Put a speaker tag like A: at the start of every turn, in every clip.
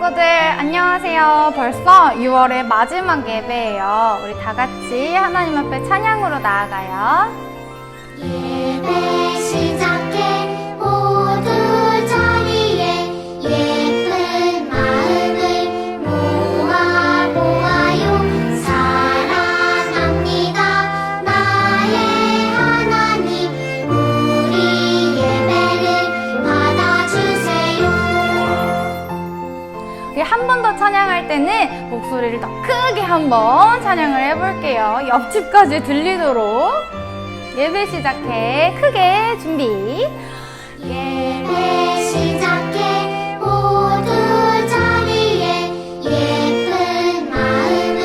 A: 친구들 안녕하세요. 벌써 6월의 마지막 예배예요. 우리 다 같이 하나님 앞에 찬양으로 나아가요.
B: 예배 시작해 모두 자리에 예쁜 마음을 모아요. 사랑합니다 나의 하나님, 우리 예배를 받아주세요.
A: 우리 한 번 더 찬양할 때는 목소리를 더 크게 한번 찬양을 해볼게요. 옆집까지 들리도록. 예배 시작해. 크게 준비.
B: 예배 시작해 모두 자리에 예쁜 마음을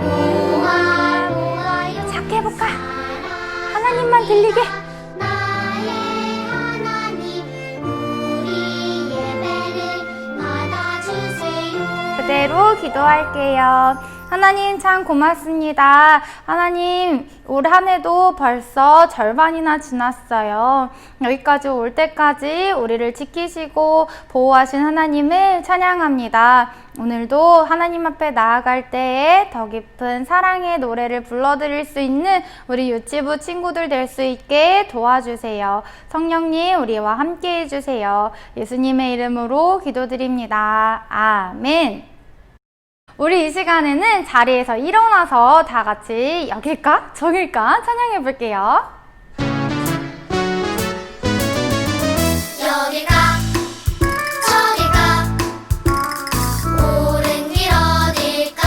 B: 모아요.
A: 작게 해볼까? 하나님만 들리게.
B: 나의 하나님, 우리 예배를 받아주세요.
A: 그대로 기도할게요. 하나님 참 고맙습니다. 하나님 올 한 해도 벌써 절반이나 지났어요. 여기까지 올 때까지 우리를 지키시고 보호하신 하나님을 찬양합니다. 오늘도 하나님 앞에 나아갈 때에 더 깊은 사랑의 노래를 불러드릴 수 있는 우리 유치부 친구들 될 수 있게 도와주세요. 성령님 우리와 함께 해주세요. 예수님의 이름으로 기도드립니다. 아멘. 우리 이 시간에는 자리에서 일어나서 다 같이 여길까 저길까 찬양해 볼게요.
B: 여기가 저기가 옳은 길 어딜까?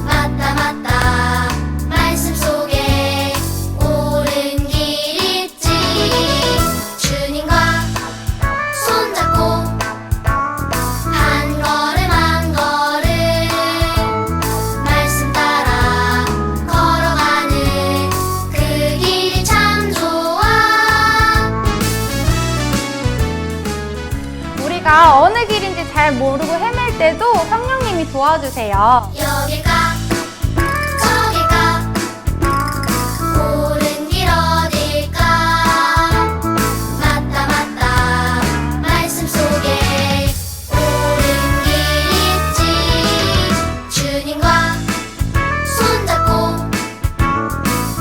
B: 맞다 말씀 속에 옳은 길 있지. 주님과 손잡고 한 걸음 한 걸음 말씀 따라 걸어가는 그 길이 참 좋아.
A: 우리가 어느 길인지 잘 모르고 헤맬 때도 성령님이 도와주세요.
B: 여기가 저기가 옳은 길 어딜까? 맞다 말씀 속에 옳은 길 있지. 주님과 손잡고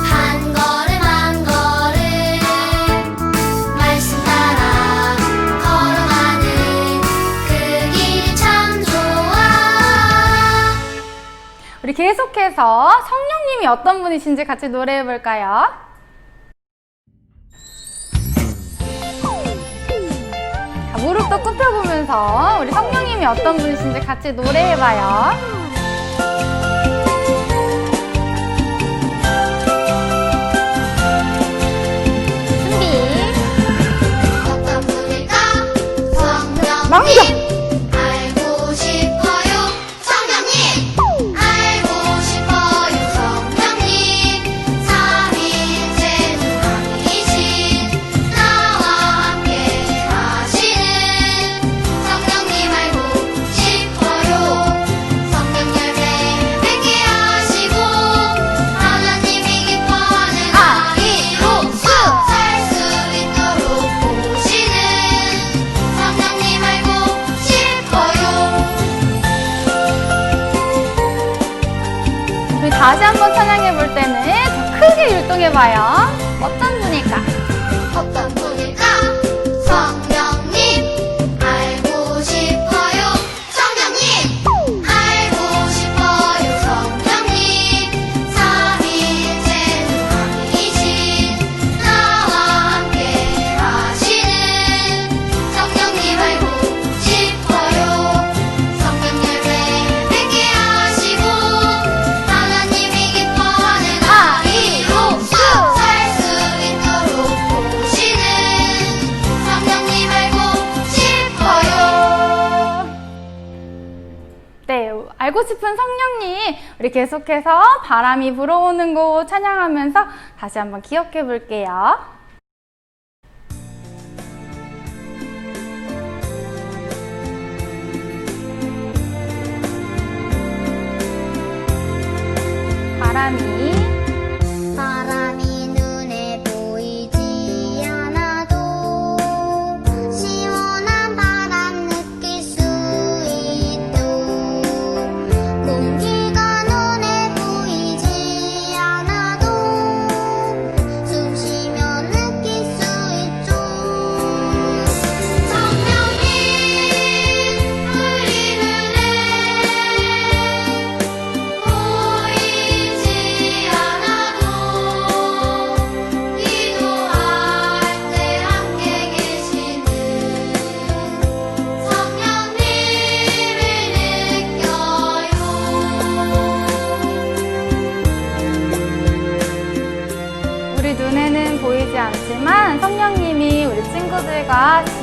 B: 한 걸음 한 걸음 말씀 따라 걸어가는 그 길이 참 좋아.
A: 우리 계속해서 성령님이 어떤 분이신지 같이 노래해 볼까요? 자, 무릎도 굽혀보면서 우리 성령님이 어떤 분이신지 같이 노래해 봐요. 준비.
B: 어떤 분일까? 성령님.
A: 망정!
B: 알고 싶어요. 성령님. 알고 싶어요. 성령님. 삼위일체 누이신 나와 함께 하시는 성령님 알고 싶어요. 성령 열매 맺게 하시고 하나님이 기뻐하는 아이로서 살 수 있도록 보시는 성령님 알고 싶어요.
A: 우리 다시 한번 찬양해 볼 때는 더 크게 율동해 봐요. 어떤 분일까?
B: 어떤 분일까? 성령님. 알고 싶어요. 성령님. 알고 싶어요. 성령님. 삼위일체 누이신 나와 함께 하시는 성령님 알고 싶어요. 성령 열매 맺게 하시고 하나님이 기뻐하는 아이로서 살 수 있도록 보시는 성령님 알고 싶어요.
A: 네, 알고 싶은 성령님, 우리 계속해서 바람이 불어오는 곳 찬양하면서 다시 한번 기억해 볼게요. 바람이
B: 바람이 눈에 보이지 않아도 시원한 바람 느낄 수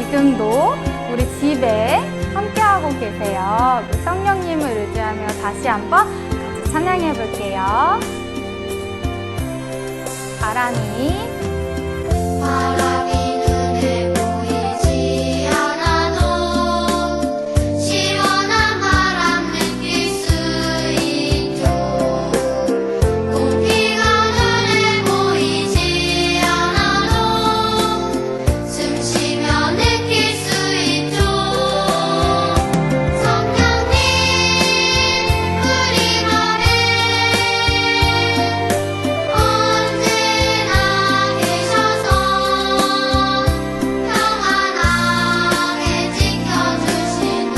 A: 지금도 우리 집에 함께하고 계세요. 우리 성령님을 의지하며 다시 한번 같이 찬양해 볼게요.
B: 바람이 눈에 보이지 않아도 시원한 바람 느낄 수 있죠. 공기가 눈에 보이지 않아도 숨 쉬며 느낄 수 있죠. 성령님 우리 맘에 언제나 계셔서 평안하게 지켜주시는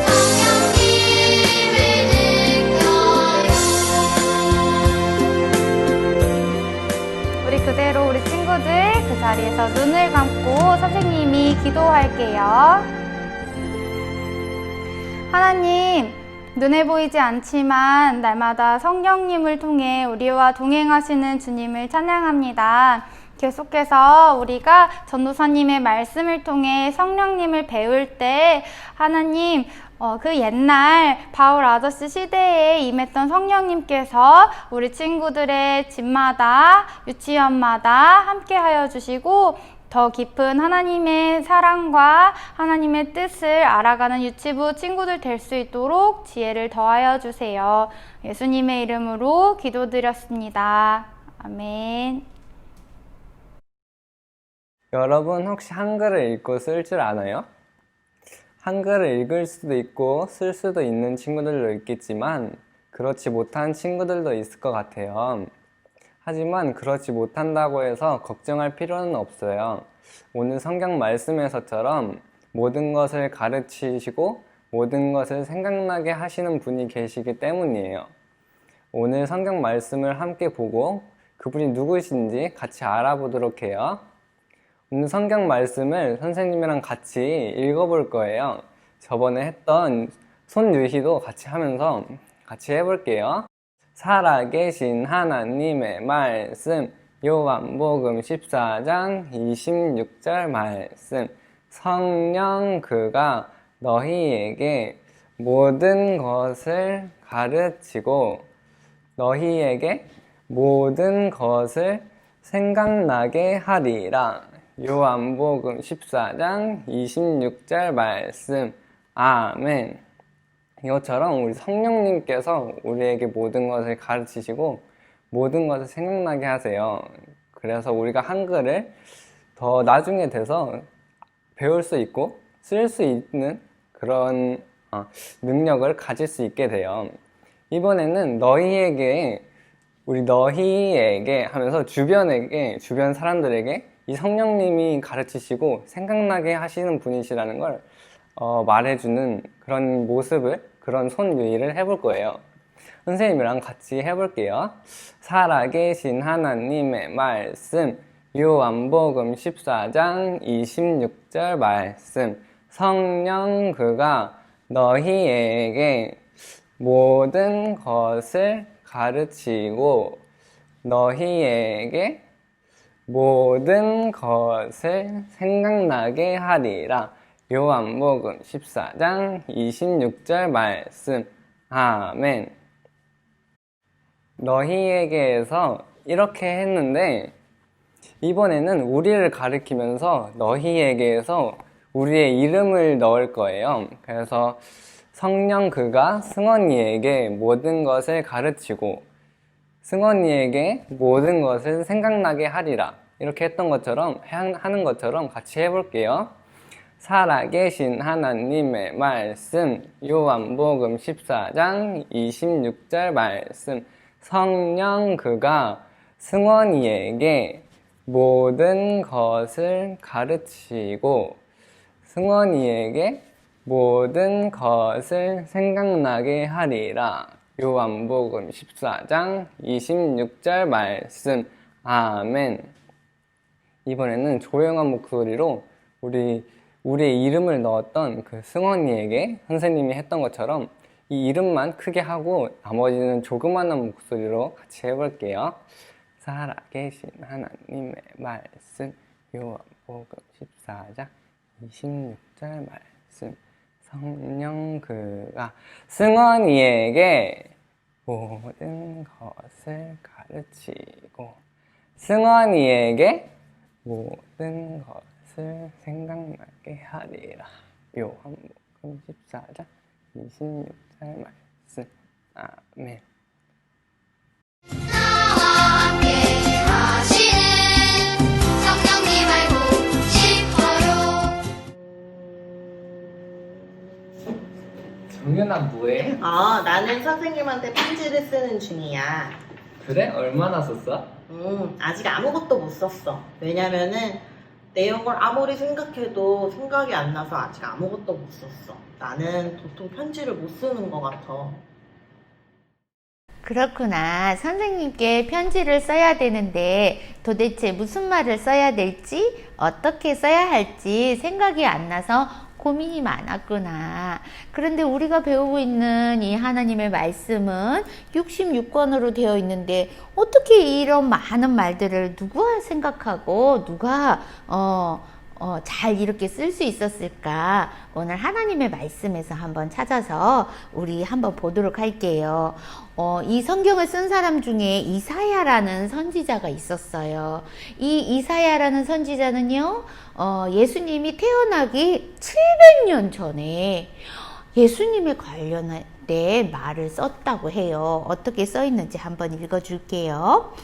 B: 성령님을 느껴요.
A: 우리 그대로 우리 친구들 그 자리에서 눈을 감고 선생님이 기도할게요. 하나님, 눈에 보이지 않지만 날마다 성령님을 통해 우리와 동행하시는 주님을 찬양합니다. 계속해서 우리가 전도사님의 말씀을 통해 성령님을 배울 때 하나님, 그 옛날 바울 아저씨 시대에 임했던 성령님께서 우리 친구들의 집마다 유치원마다 함께하여 주시고 더 깊은 하나님의 사랑과 하나님의 뜻을 알아가는 유치부 친구들 될 수 있도록 지혜를 더하여 주세요. 예수님의 이름으로 기도드렸습니다. 아멘.
C: 여러분 혹시 한글을 읽고 쓸 줄 아나요? 한글을 읽을 수도 있고 쓸 수도 있는 친구들도 있겠지만 그렇지 못한 친구들도 있을 것 같아요. 하지만 그렇지 못한다고 해서 걱정할 필요는 없어요. 오늘 성경 말씀에서처럼 모든 것을 가르치시고 모든 것을 생각나게 하시는 분이 계시기 때문이에요. 오늘 성경 말씀을 함께 보고 그분이 누구신지 같이 알아보도록 해요. 오늘 성경 말씀을 선생님이랑 같이 읽어볼 거예요. 저번에 했던 손유희도 같이 하면서 같이 해볼게요. 살아계신 하나님의 말씀, 요한복음 14장 26절 말씀. 성령 그가 너희에게 모든 것을 가르치고 너희에게 모든 것을 생각나게 하리라. 요한복음 14장 26절 말씀. 아멘. 이것처럼 우리 성령님께서 우리에게 모든 것을 가르치시고 모든 것을 생각나게 하세요. 그래서 우리가 한글을 더 나중에 돼서 배울 수 있고 쓸 수 있는 그런 능력을 가질 수 있게 돼요. 이번에는 너희에게, 우리 너희에게 하면서 주변 사람들에게 이 성령님이 가르치시고 생각나게 하시는 분이시라는 걸 말해주는 그런 모습을, 그런 손유희를 해볼 거예요. 선생님이랑 같이 해볼게요. 살아계신 하나님의 말씀, 요한복음 14장 26절 말씀. 성령 그가 너희에게 모든 것을 가르치고 너희에게 모든 것을 생각나게 하리라. 요한복음 14장 26절 말씀. 아멘. 너희에게에서 이렇게 했는데 이번에는 우리를 가리키면서 너희에게에서 우리의 이름을 넣을 거예요. 그래서 성령 그가 승원이에게 모든 것을 가르치고 승원이에게 모든 것을 생각나게 하리라. 이렇게 했던 것처럼, 하는 것처럼 같이 해볼게요. 살아계신 하나님의 말씀, 요한복음 14장 26절 말씀. 성령 그가 승원이에게 모든 것을 가르치고 승원이에게 모든 것을 생각나게 하리라. 요한복음 14장 26절 말씀. 아멘. 이번에는 조용한 목소리로 우리의 이름을 넣었던 그 승원이에게 선생님이 했던 것처럼 이 이름만 크게 하고 나머지는 조그마한 목소리로 같이 해볼게요. 살아계신 하나님의 말씀, 요한복음 마태복음 14장 26절 말씀. 성령 그가 승원이에게 모든 것을 가르치고 승원이에게 모든 것을 생각나게 하리라. 요한복음 14장 26절 말씀. 아멘.
B: 나와 함께 하시는 성령님 알고 싶어요.
C: 정윤아 뭐해?
D: 나는 선생님한테 편지를 쓰는 중이야.
C: 그래? 얼마나 썼어?
D: 아직 아무것도 못 썼어. 왜냐면은 내용을 아무리 생각해도 생각이 안 나서 아직 아무것도 못 썼어. 나는 보통 편지를 못 쓰는 것 같아.
E: 그렇구나. 선생님께 편지를 써야 되는데 도대체 무슨 말을 써야 될지, 어떻게 써야 할지 생각이 안 나서 고민이 많았구나. 그런데 우리가 배우고 있는 이 하나님의 말씀은 66권으로 되어 있는데 어떻게 이런 많은 말들을 누가 생각하고 누가 잘 이렇게 쓸 수 있었을까? 오늘 하나님의 말씀에서 한번 찾아서 우리 한번 보도록 할게요. 이 성경을 쓴 사람 중에 이사야라는 선지자가 있었어요. 이 이사야라는 선지자는요, 예수님이 태어나기 700년 전에 예수님에 관련된 말을 썼다고 해요. 어떻게 써 있는지 한번 읽어줄게요.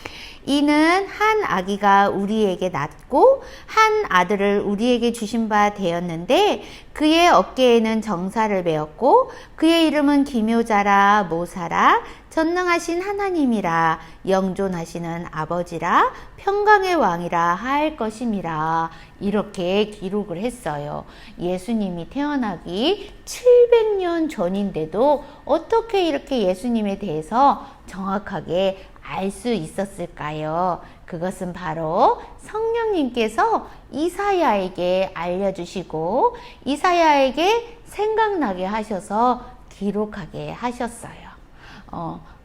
E: 이는 한 아기가 우리에게 낳고 한 아들을 우리에게 주신 바 되었는데 그의 어깨에는 정사를 메었고 그의 이름은 기묘자라 모사라 전능하신 하나님이라 영존하시는 아버지라 평강의 왕이라 할 것임이라. 이렇게 기록을 했어요. 예수님이 태어나기 700년 전인데도 어떻게 이렇게 예수님에 대해서 정확하게 알 수 있었을까요? 그것은 바로 성령님께서 이사야에게 알려주시고 이사야에게 생각나게 하셔서 기록하게 하셨어요.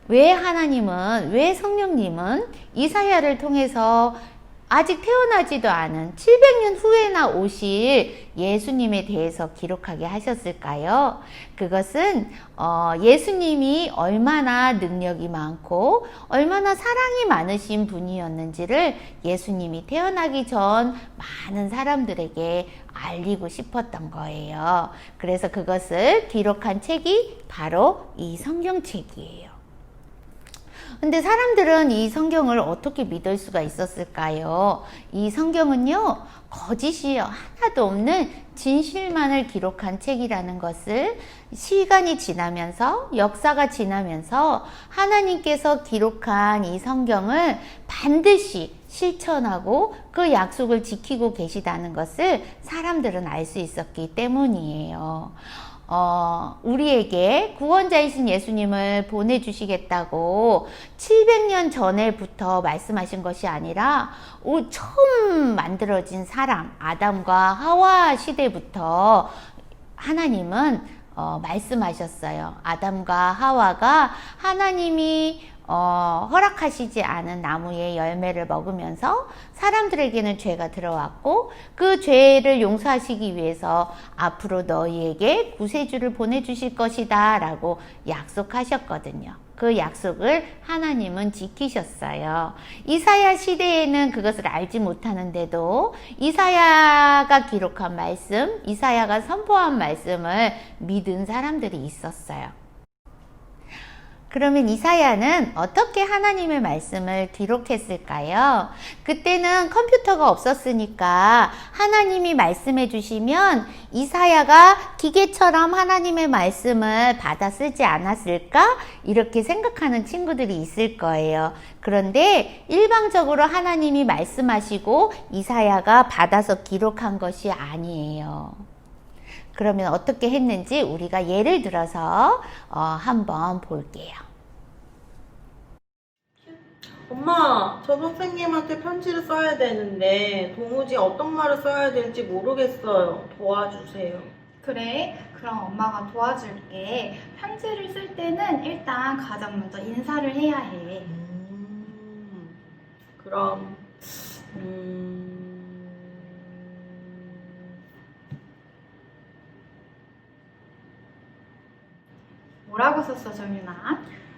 E: 왜 성령님은 이사야를 통해서 아직 태어나지도 않은 700년 후에나 오실 예수님에 대해서 기록하게 하셨을까요? 그것은 예수님이 얼마나 능력이 많고 얼마나 사랑이 많으신 분이었는지를 예수님이 태어나기 전 많은 사람들에게 알리고 싶었던 거예요. 그래서 그것을 기록한 책이 바로 이 성경책이에요. 근데 사람들은 이 성경을 어떻게 믿을 수가 있었을까요? 이 성경은요, 거짓이 하나도 없는 진실만을 기록한 책이라는 것을 시간이 지나면서, 역사가 지나면서 하나님께서 기록한 이 성경을 반드시 실천하고 그 약속을 지키고 계시다는 것을 사람들은 알 수 있었기 때문이에요. 우리에게 구원자이신 예수님을 보내주시겠다고 700년 전에부터 말씀하신 것이 아니라 처음 만들어진 사람 아담과 하와 시대부터 하나님은 말씀하셨어요. 아담과 하와가 하나님이 허락하시지 않은 나무의 열매를 먹으면서 사람들에게는 죄가 들어왔고 그 죄를 용서하시기 위해서 앞으로 너희에게 구세주를 보내주실 것이다 라고 약속하셨거든요. 그 약속을 하나님은 지키셨어요. 이사야 시대에는 그것을 알지 못하는데도 이사야가 기록한 말씀, 이사야가 선포한 말씀을 믿은 사람들이 있었어요. 그러면 이사야는 어떻게 하나님의 말씀을 기록했을까요? 그때는 컴퓨터가 없었으니까 하나님이 말씀해 주시면 이사야가 기계처럼 하나님의 말씀을 받아 쓰지 않았을까? 이렇게 생각하는 친구들이 있을 거예요. 그런데 일방적으로 하나님이 말씀하시고 이사야가 받아서 기록한 것이 아니에요. 그러면 어떻게 했는지 우리가 예를 들어서 한번 볼게요.
D: 엄마, 저 선생님한테 편지를 써야 되는데 도무지 어떤 말을 써야 될지 모르겠어요. 도와주세요.
A: 그래, 그럼 엄마가 도와줄게. 편지를 쓸 때는 일단 가장 먼저 인사를 해야 해.
D: 그럼
A: 뭐라고 썼어, 정윤아?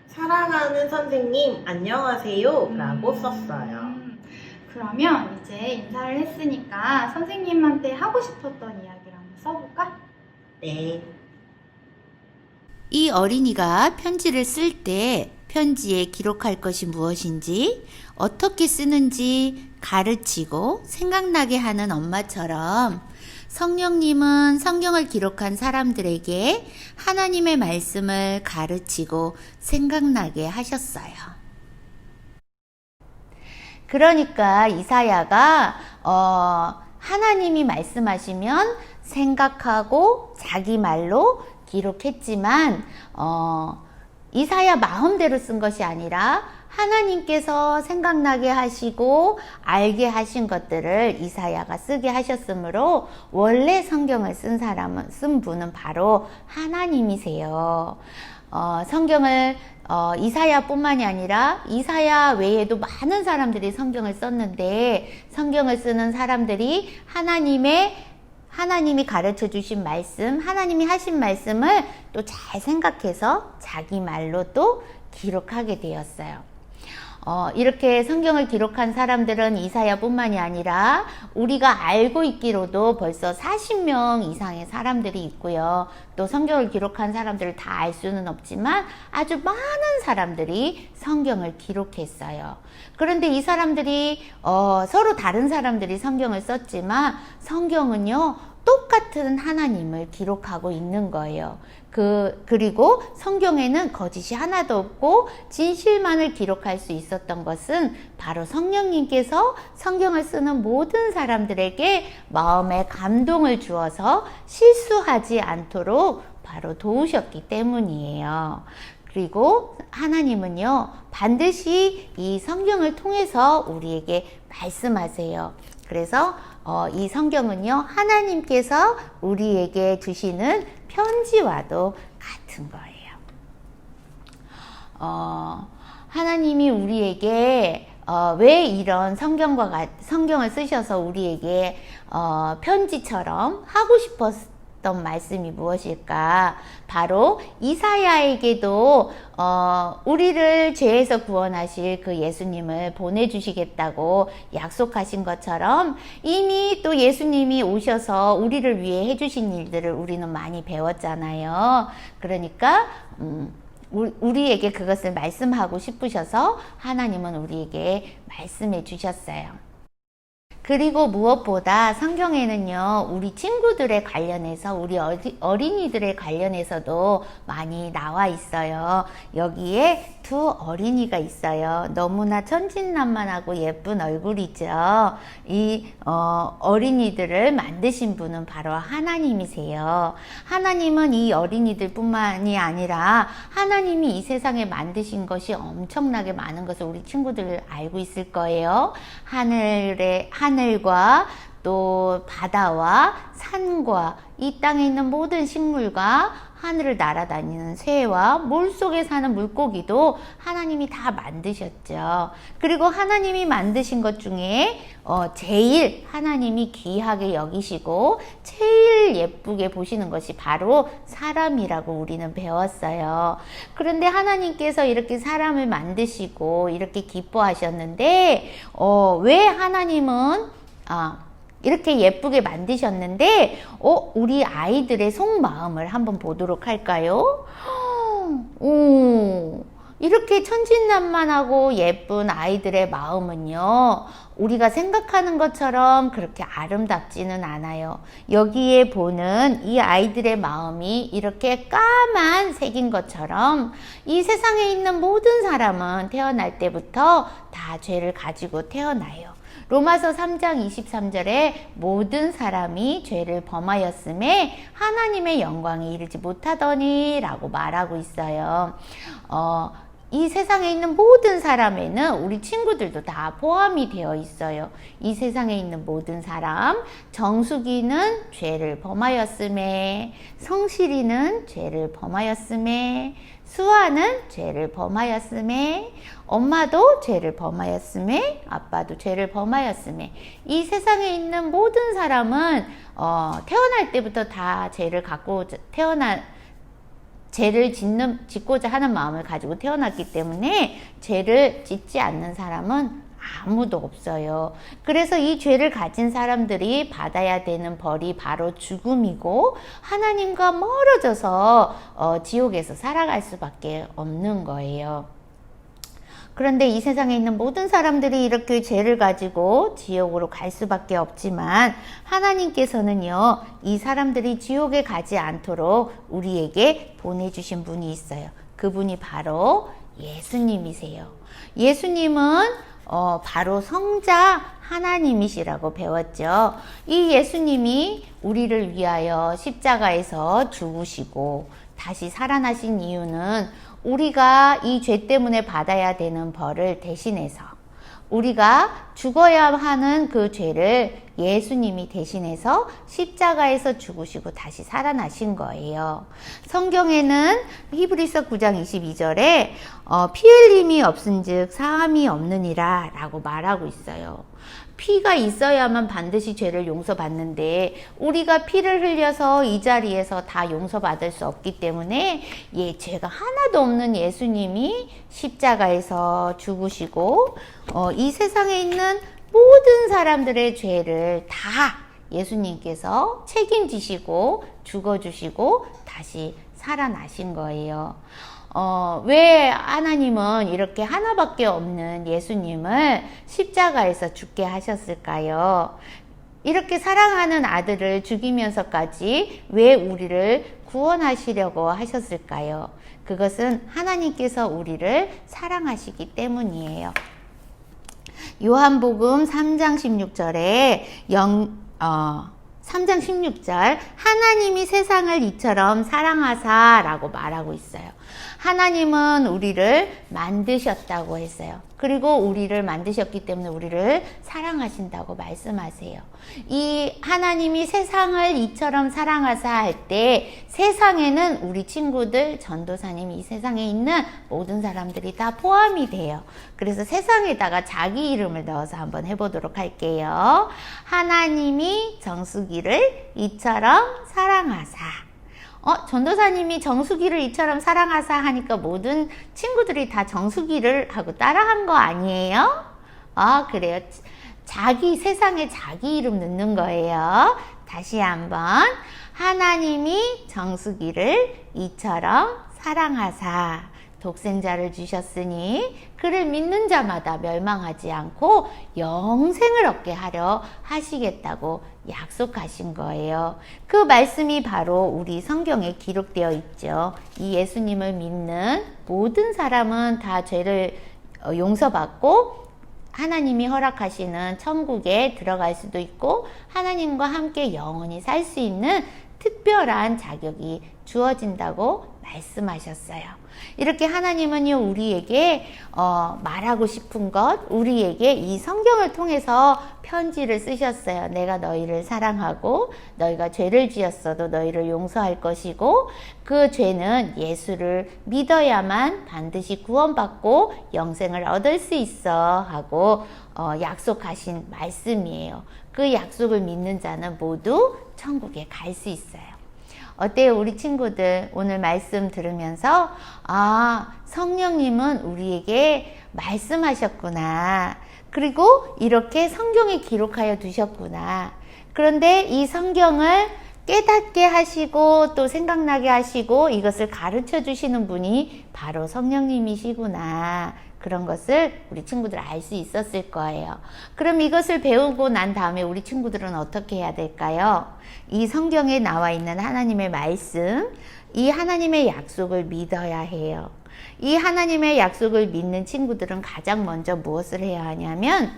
D: 사랑하는 선생님, 안녕하세요. 라고 썼어요.
A: 그러면 이제 인사를 했으니까 선생님한테 하고 싶었던 이야기를 한번 써볼까?
D: 네.
E: 이 어린이가 편지를 쓸 때 편지에 기록할 것이 무엇인지, 어떻게 쓰는지 가르치고 생각나게 하는 엄마처럼 성령님은 성경을 기록한 사람들에게 하나님의 말씀을 가르치고 생각나게 하셨어요. 그러니까 이사야가 하나님이 말씀하시면 생각하고 자기 말로 기록했지만 이사야 마음대로 쓴 것이 아니라 하나님께서 생각나게 하시고 알게 하신 것들을 이사야가 쓰게 하셨으므로 원래 성경을 쓴 분은 바로 하나님이세요. 성경을 이사야뿐만이 가르쳐 이사야 외에도 많은 사람들이 성경을 썼는데 성경을 쓰는 사람들이 하나님이 가르쳐 주신 말씀, 하나님이 하신 말씀을 또 잘 생각해서 자기 말로 또 기록하게 되었어요. 이렇게 성경을 기록한 사람들은 이사야뿐만이 아니라 우리가 알고 있기로도 벌써 40명 이상의 사람들이 있고요. 또 성경을 기록한 사람들을 다 알 수는 없지만 아주 많은 사람들이 성경을 기록했어요. 그런데 이 사람들이 서로 다른 사람들이 성경을 썼지만 성경은요, 똑같은 하나님을 기록하고 있는 거예요. 그리고 성경에는 거짓이 하나도 없고 진실만을 기록할 수 있었던 것은 바로 성령님께서 성경을 쓰는 모든 사람들에게 마음에 감동을 주어서 실수하지 않도록 바로 도우셨기 때문이에요. 그리고 하나님은요, 반드시 이 성경을 통해서 우리에게 말씀하세요. 그래서 이 성경은요, 하나님께서 우리에게 주시는 편지와도 같은 거예요. 하나님이 우리에게 왜 이런 성경을 쓰셔서 우리에게 편지처럼 하고 싶었던 말씀이 무엇일까? 바로 이사야에게도 우리를 죄에서 구원하실 그 예수님을 보내주시겠다고 약속하신 것처럼 이미 또 예수님이 오셔서 우리를 위해 해주신 일들을 우리는 많이 배웠잖아요. 그러니까 우리에게 그것을 말씀하고 싶으셔서 하나님은 우리에게 말씀해 주셨어요. 그리고 무엇보다 성경에는요, 우리 친구들에 관련해서, 우리 어린이들에 관련해서도 많이 나와 있어요. 여기에 두 어린이가 있어요. 너무나 천진난만하고 예쁜 얼굴이죠. 이 어린이들을 만드신 분은 바로 하나님이세요. 하나님은 이 어린이들 뿐만이 아니라 하나님이 이 세상에 만드신 것이 엄청나게 많은 것을 우리 친구들 알고 있을 거예요. 하늘과 또 바다와 산과 이 땅에 있는 모든 식물과 하늘을 날아다니는 새와 물속에 사는 물고기도 하나님이 다 만드셨죠. 그리고 하나님이 만드신 것 중에 제일 하나님이 귀하게 여기시고 제일 예쁘게 보시는 것이 바로 사람이라고 우리는 배웠어요. 그런데 하나님께서 이렇게 사람을 만드시고 이렇게 기뻐하셨는데 왜 하나님은 이렇게 예쁘게 만드셨는데 우리 아이들의 속마음을 한번 보도록 할까요? 이렇게 천진난만하고 예쁜 아이들의 마음은요, 우리가 생각하는 것처럼 그렇게 아름답지는 않아요. 여기에 보는 이 아이들의 마음이 이렇게 까만색인 것처럼 이 세상에 있는 모든 사람은 태어날 때부터 다 죄를 가지고 태어나요. 로마서 3장 23절에 모든 사람이 죄를 범하였음에 하나님의 영광에 이르지 못하더니 라고 말하고 있어요. 이 세상에 있는 모든 사람에는 우리 친구들도 다 포함이 되어 있어요. 이 세상에 있는 모든 사람, 정숙이는 죄를 범하였음에, 성실이는 죄를 범하였음에, 수아는 죄를 범하였음에, 엄마도 죄를 범하였음에, 아빠도 죄를 범하였음에, 이 세상에 있는 모든 사람은 태어날 때부터 다 죄를 갖고 죄를 짓고자 하는 마음을 가지고 태어났기 때문에 죄를 짓지 않는 사람은 아무도 없어요. 그래서 이 죄를 가진 사람들이 받아야 되는 벌이 바로 죽음이고 하나님과 멀어져서 지옥에서 살아갈 수밖에 없는 거예요. 그런데 이 세상에 있는 모든 사람들이 이렇게 죄를 가지고 지옥으로 갈 수밖에 없지만 하나님께서는요, 이 사람들이 지옥에 가지 않도록 우리에게 보내주신 분이 있어요. 그분이 바로 예수님이세요. 예수님은 바로 성자 하나님이시라고 배웠죠. 이 예수님이 우리를 위하여 십자가에서 죽으시고 다시 살아나신 이유는 우리가 이 죄 때문에 받아야 되는 벌을 대신해서 우리가 죽어야 하는 그 죄를 예수님이 대신해서 십자가에서 죽으시고 다시 살아나신 거예요. 성경에는 히브리서 9장 22절에 피 흘림이 없은즉 사함이 없느니라 라고 말하고 있어요. 피가 있어야만 반드시 죄를 용서받는데 우리가 피를 흘려서 이 자리에서 다 용서받을 수 없기 때문에 죄가 하나도 없는 예수님이 십자가에서 죽으시고 이 세상에 있는 모든 사람들의 죄를 다 예수님께서 책임지시고 죽어주시고 다시 살아나신 거예요. 왜 하나님은 이렇게 하나밖에 없는 예수님을 십자가에서 죽게 하셨을까요? 이렇게 사랑하는 아들을 죽이면서까지 왜 우리를 구원하시려고 하셨을까요? 그것은 하나님께서 우리를 사랑하시기 때문이에요. 요한복음 3장 16절에 3장 16절 하나님이 세상을 이처럼 사랑하사 라고 말하고 있어요. 하나님은 우리를 만드셨다고 했어요. 그리고 우리를 만드셨기 때문에 우리를 사랑하신다고 말씀하세요. 이 하나님이 세상을 이처럼 사랑하사 할 때 세상에는 우리 친구들, 전도사님, 이 세상에 있는 모든 사람들이 다 포함이 돼요. 그래서 세상에다가 자기 이름을 넣어서 한번 해보도록 할게요. 하나님이 정수기를 이처럼 사랑하사. 전도사님이 정수기를 이처럼 사랑하사 하니까 모든 친구들이 다 정수기를 하고 따라한 거 아니에요? 그래요. 세상에 자기 이름 넣는 거예요. 다시 한번. 하나님이 정수기를 이처럼 사랑하사 독생자를 주셨으니 그를 믿는 자마다 멸망하지 않고 영생을 얻게 하려 하시겠다고 약속하신 거예요. 그 말씀이 바로 우리 성경에 기록되어 있죠. 이 예수님을 믿는 모든 사람은 다 죄를 용서받고 하나님이 허락하시는 천국에 들어갈 수도 있고 하나님과 함께 영원히 살 수 있는 특별한 자격이 주어진다고 말씀하셨어요. 이렇게 하나님은요, 우리에게 말하고 싶은 것, 우리에게 이 성경을 통해서 편지를 쓰셨어요. 내가 너희를 사랑하고 너희가 죄를 지었어도 너희를 용서할 것이고 그 죄는 예수를 믿어야만 반드시 구원받고 영생을 얻을 수 있어 하고 약속하신 말씀이에요. 그 약속을 믿는 자는 모두 천국에 갈 수 있어요. 어때요? 우리 친구들 오늘 말씀 들으면서 성령님은 우리에게 말씀하셨구나. 그리고 이렇게 성경에 기록하여 두셨구나. 그런데 이 성경을 깨닫게 하시고 또 생각나게 하시고 이것을 가르쳐 주시는 분이 바로 성령님이시구나. 그런 것을 우리 친구들 알 수 있었을 거예요. 그럼 이것을 배우고 난 다음에 우리 친구들은 어떻게 해야 될까요? 이 성경에 나와 있는 하나님의 말씀, 이 하나님의 약속을 믿어야 해요. 이 하나님의 약속을 믿는 친구들은 가장 먼저 무엇을 해야 하냐면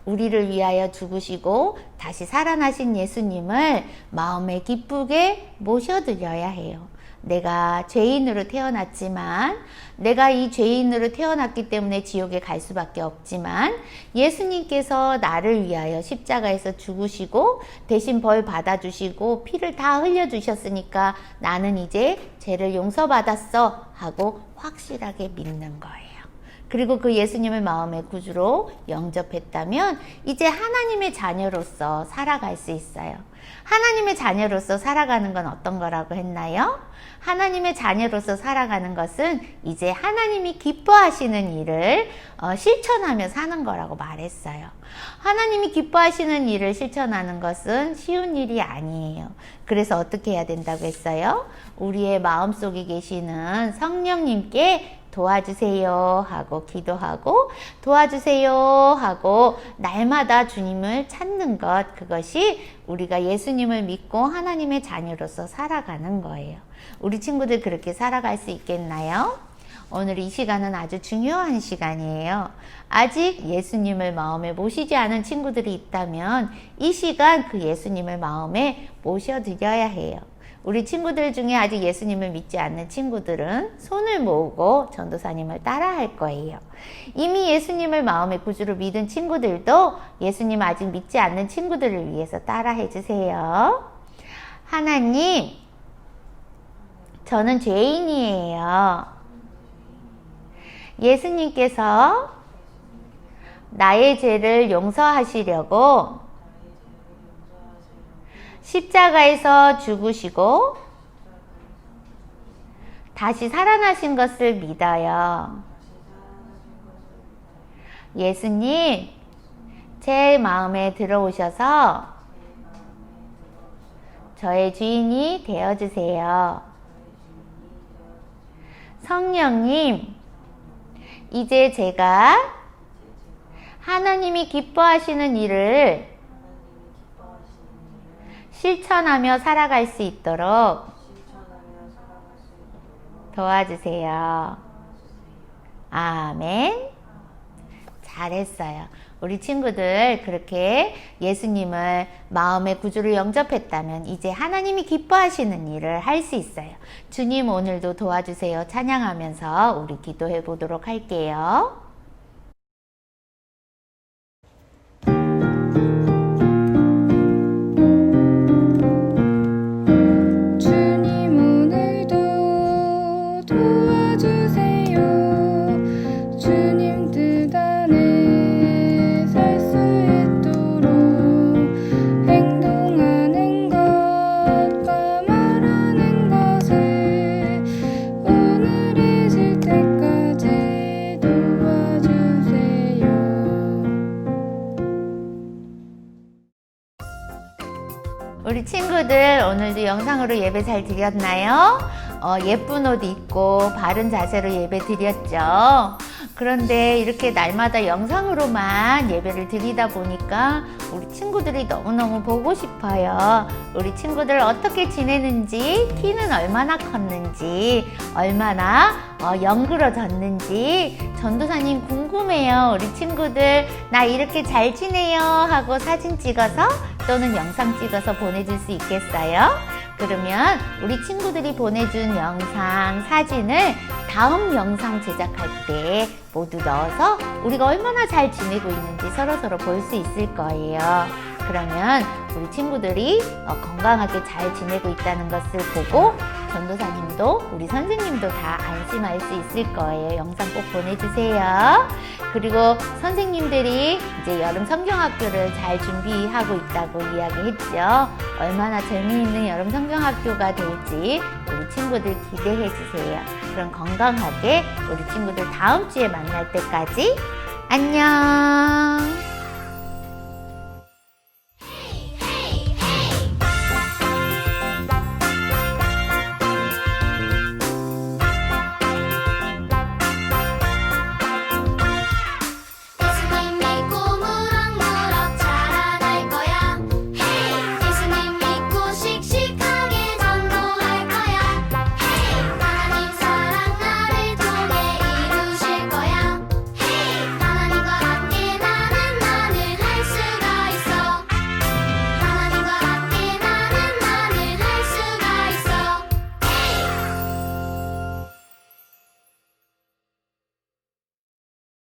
E: 우리를 위하여 죽으시고 다시 살아나신 예수님을 마음에 기쁘게 모셔드려야 해요. 내가 죄인으로 태어났지만 내가 이 죄인으로 태어났기 때문에 지옥에 갈 수밖에 없지만 예수님께서 나를 위하여 십자가에서 죽으시고 대신 벌 받아주시고 피를 다 흘려주셨으니까 나는 이제 죄를 용서받았어 하고 확실하게 믿는 거예요. 그리고 그 예수님을 마음의 구주로 영접했다면 이제 하나님의 자녀로서 살아갈 수 있어요. 하나님의 자녀로서 살아가는 건 어떤 거라고 했나요? 하나님의 자녀로서 살아가는 것은 이제 하나님이 기뻐하시는 일을 실천하며 사는 거라고 말했어요. 하나님이 기뻐하시는 일을 실천하는 것은 쉬운 일이 아니에요. 그래서 어떻게 해야 된다고 했어요? 우리의 마음속에 계시는 성령님께 도와주세요 하고 기도하고 도와주세요 하고 날마다 주님을 찾는 것, 그것이 우리가 예수님을 믿고 하나님의 자녀로서 살아가는 거예요. 우리 친구들 그렇게 살아갈 수 있겠나요? 오늘 이 시간은 아주 중요한 시간이에요. 아직 예수님을 마음에 모시지 않은 친구들이 있다면 이 시간 그 예수님을 마음에 모셔드려야 해요. 우리 친구들 중에 아직 예수님을 믿지 않는 친구들은 손을 모으고 전도사님을 따라할 거예요. 이미 예수님을 마음의 구주로 믿은 친구들도 예수님 아직 믿지 않는 친구들을 위해서 따라해 주세요. 하나님, 저는 죄인이에요. 예수님께서 나의 죄를 용서하시려고 십자가에서 죽으시고 다시 살아나신 것을 믿어요. 예수님, 제 마음에 들어오셔서 저의 주인이 되어주세요. 성령님, 이제 제가 하나님이 기뻐하시는 일을 실천하며 살아갈 수 있도록 도와주세요. 아멘. 잘했어요. 우리 친구들 그렇게 예수님을 마음의 구주로 영접했다면 이제 하나님이 기뻐하시는 일을 할 수 있어요. 주님 오늘도 도와주세요. 찬양하면서 우리 기도해 보도록 할게요.
A: 주님 오늘도 도와주세요. 주님 뜻 안에 살 수 있도록 행동하는 것과 말하는 것을 오늘 잊을 때까지 도와주세요.
E: 우리 친구들 오늘도 영상으로 예배 잘 드렸나요? 예쁜 옷 입고 바른 자세로 예배 드렸죠. 그런데 이렇게 날마다 영상으로만 예배를 드리다 보니까 우리 친구들이 너무너무 보고 싶어요. 우리 친구들 어떻게 지내는지, 키는 얼마나 컸는지, 얼마나 영그러졌는지 전도사님 궁금해요. 우리 친구들 나 이렇게 잘 지내요 하고 사진 찍어서 또는 영상 찍어서 보내줄 수 있겠어요? 그러면 우리 친구들이 보내준 영상, 사진을 다음 영상 제작할 때 모두 넣어서 우리가 얼마나 잘 지내고 있는지 서로서로 볼 수 있을 거예요. 그러면 우리 친구들이 건강하게 잘 지내고 있다는 것을 보고 전도사님도 우리 선생님도 다 안심할 수 있을 거예요. 영상 꼭 보내주세요. 그리고 선생님들이 이제 여름 성경학교를 잘 준비하고 있다고 이야기했죠. 얼마나 재미있는 여름 성경학교가 될지 우리 친구들 기대해 주세요. 그럼 건강하게 우리 친구들 다음 주에 만날 때까지 안녕.